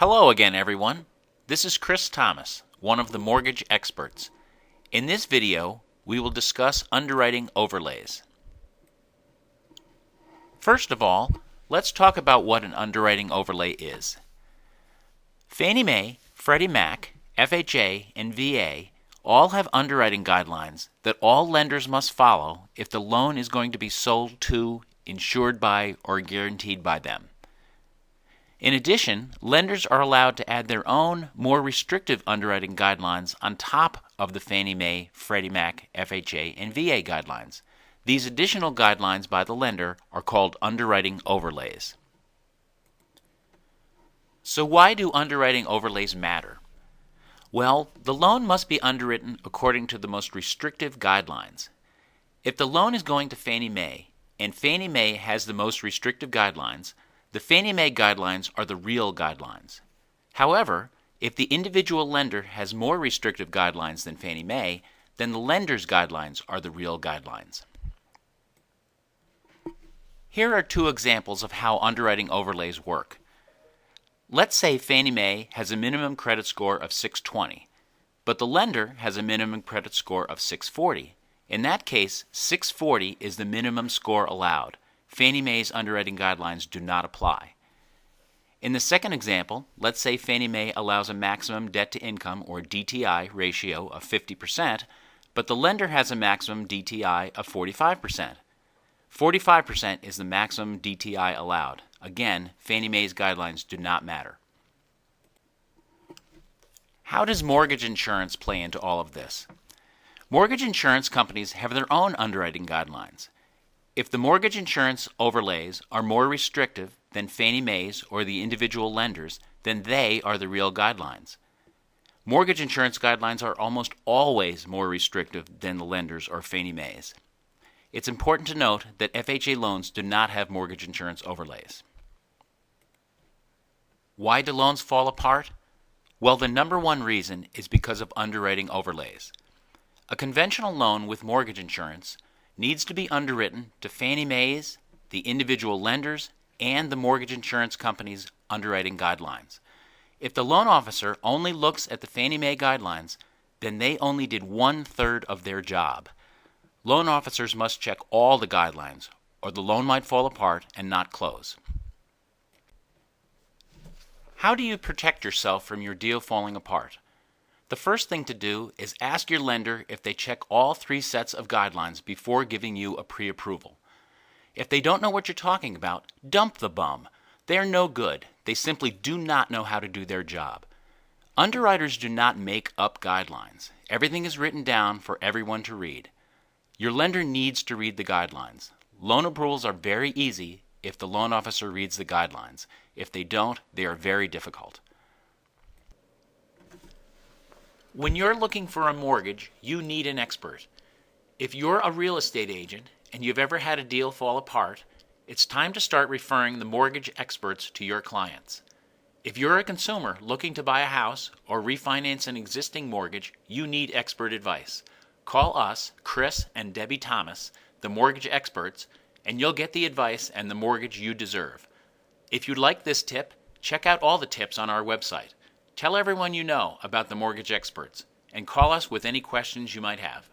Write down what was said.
Hello again, everyone. This is Chris Thomas, one of the mortgage experts. In this video, we will discuss underwriting overlays. First of all, let's talk about what an underwriting overlay is. Fannie Mae, Freddie Mac, FHA, and VA all have underwriting guidelines that all lenders must follow if the loan is going to be sold to, insured by, or guaranteed by them. In addition, lenders are allowed to add their own, more restrictive underwriting guidelines on top of the Fannie Mae, Freddie Mac, FHA, and VA guidelines. These additional guidelines by the lender are called underwriting overlays. So why do underwriting overlays matter? Well, the loan must be underwritten according to the most restrictive guidelines. If the loan is going to Fannie Mae, and Fannie Mae has the most restrictive guidelines, the Fannie Mae guidelines are the real guidelines. However, if the individual lender has more restrictive guidelines than Fannie Mae, then the lender's guidelines are the real guidelines. Here are two examples of how underwriting overlays work. Let's say Fannie Mae has a minimum credit score of 620, but the lender has a minimum credit score of 640. In that case, 640 is the minimum score allowed. Fannie Mae's underwriting guidelines do not apply. In the second example, let's say Fannie Mae allows a maximum debt-to-income or DTI ratio of 50%, but the lender has a maximum DTI of 45%. 45% is the maximum DTI allowed. Again, Fannie Mae's guidelines do not matter. How does mortgage insurance play into all of this? Mortgage insurance companies have their own underwriting guidelines. If the mortgage insurance overlays are more restrictive than Fannie Mae's or the individual lenders, then they are the real guidelines. Mortgage insurance guidelines are almost always more restrictive than the lenders or Fannie Mae's. It's important to note that FHA loans do not have mortgage insurance overlays. Why do loans fall apart? Well, the number one reason is because of underwriting overlays. A conventional loan with mortgage insurance needs to be underwritten to Fannie Mae's, the individual lenders, and the mortgage insurance company's underwriting guidelines. If the loan officer only looks at the Fannie Mae guidelines, then they only did 1/3 of their job. Loan officers must check all the guidelines, or the loan might fall apart and not close. How do you protect yourself from your deal falling apart? The first thing to do is ask your lender if they check all 3 sets of guidelines before giving you a pre-approval. If they don't know what you're talking about, dump the bum. They are no good. They simply do not know how to do their job. Underwriters do not make up guidelines. Everything is written down for everyone to read. Your lender needs to read the guidelines. Loan approvals are very easy if the loan officer reads the guidelines. If they don't, they are very difficult. When you're looking for a mortgage, you need an expert. If you're a real estate agent and you've ever had a deal fall apart, it's time to start referring the mortgage experts to your clients. If you're a consumer looking to buy a house or refinance an existing mortgage, you need expert advice. Call us, Chris and Debbie Thomas, the mortgage experts, and you'll get the advice and the mortgage you deserve. If you'd like this tip, check out all the tips on our website. Tell everyone you know about the mortgage experts, and call us with any questions you might have.